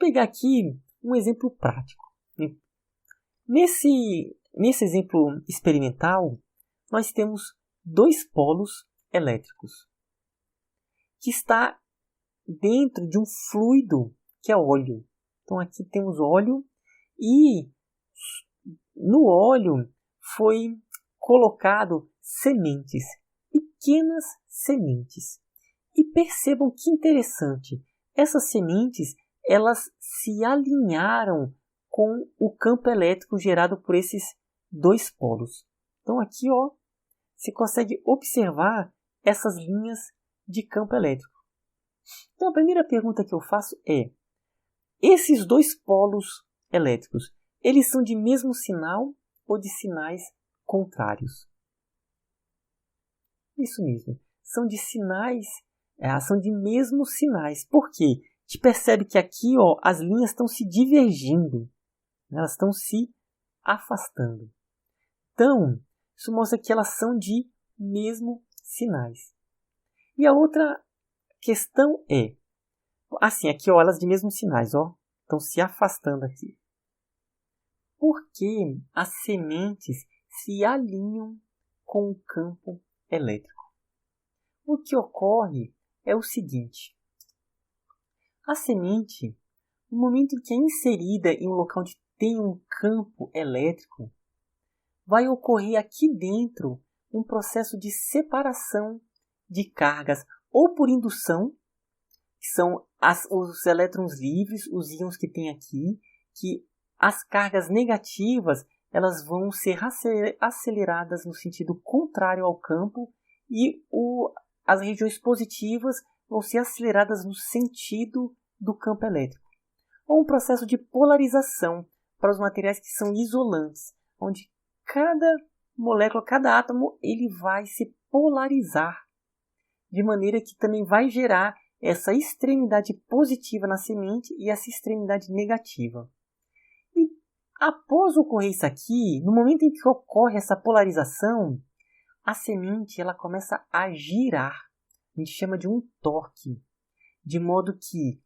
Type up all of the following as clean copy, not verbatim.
pegar aqui um exemplo prático. Nesse exemplo experimental, nós temos dois polos elétricos que está dentro de um fluido que é óleo. Então aqui temos óleo e no óleo foi colocado sementes, pequenas sementes. E percebam que interessante, essas sementes elas se alinharam com o campo elétrico gerado por esses dois polos. Então aqui você consegue observar essas linhas de campo elétrico. Então a primeira pergunta que eu faço é: esses dois polos elétricos, eles são de mesmo sinal ou de sinais contrários? Isso mesmo, são de sinais, são de mesmos sinais. Por quê? A gente percebe que aqui as linhas estão se divergindo, elas estão se afastando. Então, isso mostra que elas são de mesmo sinais. E a outra questão é, assim, aqui elas de mesmos sinais, estão se afastando aqui. Por que as sementes se alinham com o campo elétrico? O que ocorre é o seguinte: a semente, no momento em que é inserida em um local onde tem um campo elétrico, vai ocorrer aqui dentro um processo de separação de cargas, ou por indução, que são os elétrons livres, os íons que tem aqui, que as cargas negativas elas vão ser aceleradas no sentido contrário ao campo e as regiões positivas vão ser aceleradas no sentido do campo elétrico. Ou um processo de polarização para os materiais que são isolantes, onde cada molécula, cada átomo, ele vai se polarizar, de maneira que também vai gerar essa extremidade positiva na semente e essa extremidade negativa. E após ocorrer isso aqui, no momento em que ocorre essa polarização, a semente ela começa a girar. A gente chama de um torque, de modo que,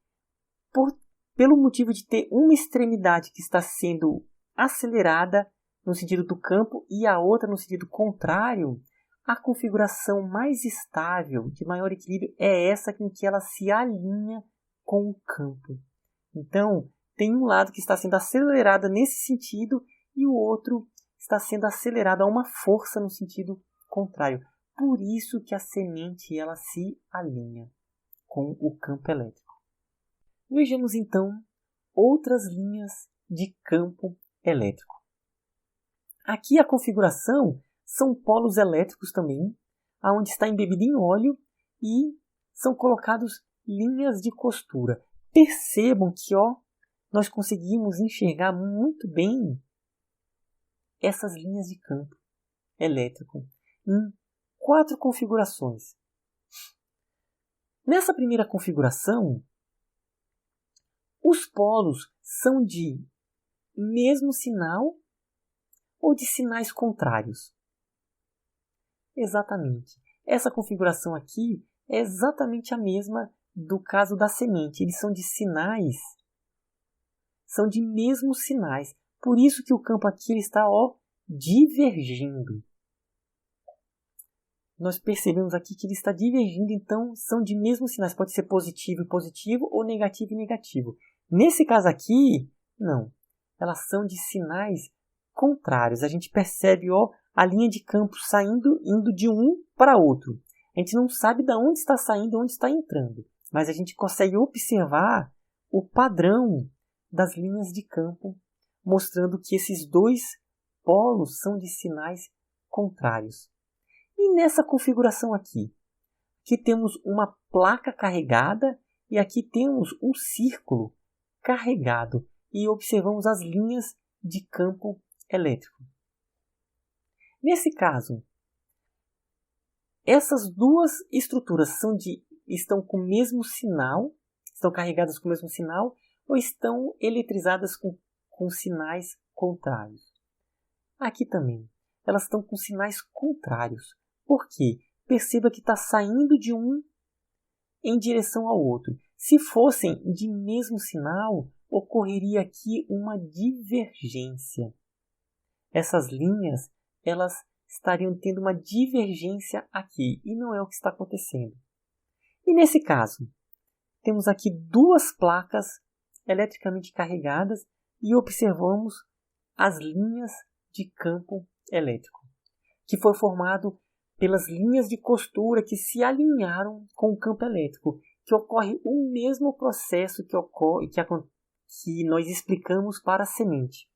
pelo motivo de ter uma extremidade que está sendo acelerada no sentido do campo e a outra no sentido contrário, a configuração mais estável, de maior equilíbrio, é essa em que ela se alinha com o campo. Então, tem um lado que está sendo acelerado nesse sentido e o outro está sendo acelerado a uma força no sentido contrário. Por isso que a semente ela se alinha com o campo elétrico. Vejamos então outras linhas de campo elétrico. Aqui a configuração são polos elétricos também, onde está embebido em óleo e são colocados linhas de costura. Percebam que nós conseguimos enxergar muito bem essas linhas de campo elétrico em 4 configurações. Nessa primeira configuração, os polos são de mesmo sinal ou de sinais contrários? Exatamente. Essa configuração aqui é exatamente a mesma do caso da semente. Eles são de sinais, são de mesmos sinais. Por isso que o campo aqui ele está divergindo. Nós percebemos aqui que ele está divergindo, então são de mesmos sinais. Pode ser positivo e positivo ou negativo e negativo. Nesse caso aqui, não. Elas são de sinais contrários. A gente percebe a linha de campo indo de um para outro. A gente não sabe de onde está saindo e onde está entrando. Mas a gente consegue observar o padrão das linhas de campo, mostrando que esses dois polos são de sinais contrários. E nessa configuração aqui temos uma placa carregada e aqui temos um círculo carregado e observamos as linhas de campo elétrico. Nesse caso, essas duas estruturas estão com o mesmo sinal, estão carregadas com o mesmo sinal ou estão eletrizadas com sinais contrários? Aqui também, elas estão com sinais contrários. Por quê? Perceba que está saindo de um em direção ao outro. Se fossem de mesmo sinal, ocorreria aqui uma divergência. Essas linhas, elas estariam tendo uma divergência aqui, e não é o que está acontecendo. E nesse caso, temos aqui duas placas eletricamente carregadas e observamos as linhas de campo elétrico, que foi formado pelas linhas de costura que se alinharam com o campo elétrico, que ocorre o mesmo processo que nós explicamos para a semente.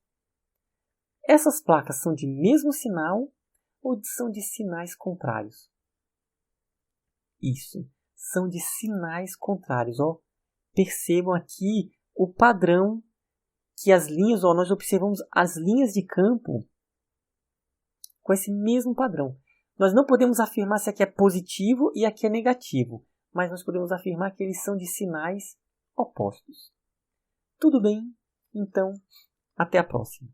Essas placas são de mesmo sinal ou são de sinais contrários? Isso, são de sinais contrários. Ó. Percebam aqui o padrão que as linhas, nós observamos as linhas de campo com esse mesmo padrão. Nós não podemos afirmar se aqui é positivo e aqui é negativo, mas nós podemos afirmar que eles são de sinais opostos. Tudo bem? Então, até a próxima.